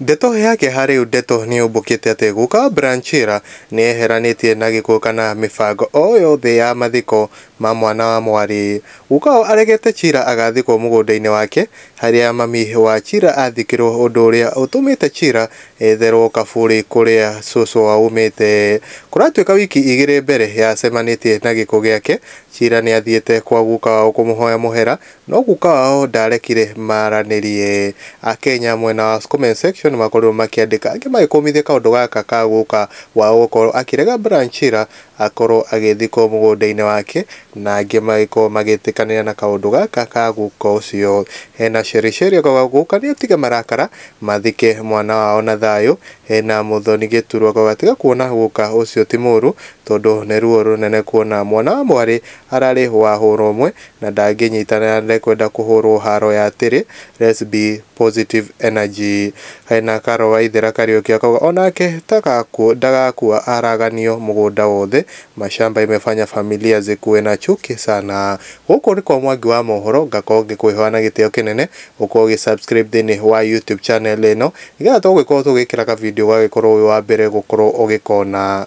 Ndeto yake hari ndeto ni ubukite ati guka Branchira ni eheranitie na gikuo kana mibango o yothe ya mathiko ma mwana wa mwari. Guka aregete Chira agathikwo mugunda-ini wake haria mami wa Chira athikirwo undu uria utumite Chira etherwo kaburi kuria cucu wa umite. Kuratuika wiki igiri mbere yacemanitie na gikuo giake, Chira ni athiete kwa guka wao kumuhoya muhera, no guka wao ndarekire maranirie. Akenya mwena wa comment section makorwo makiandika angi magikumithia kaundu gaka ka guka wao gukorwo akirega Branchira akorwo agithikwo mugunda-ini wake, na angi magikorwo magitikanira na kaundu gaka ka guka ucio. Hena Sherisheri akauga guka ni atige marakara mathike mwana wao na thayu. Hena Muthoni Gituru akauga tiga kuona guka ucio ti muru tondu ni ruo runene kuona mwana wa mwari arari wa huro umwe na ndanginyitana na kwenda kuhurwo haro ya tiri. Let's be positive energy. Hena Karo Waithera Kariuki akauga onake ndagakua araganio mugunda wothe, mashamba imefanya familia zikuwe na chuki sana. Guko ni kwa Mwangi wa mohoro, ngakorwo ngikwihoa na gitio kinene ukorwo ugisubscribe thini wa YouTube channel ino, igatho gukorwo tugikira ka video gagikorwo wi wa mbere gukorwo ugikona.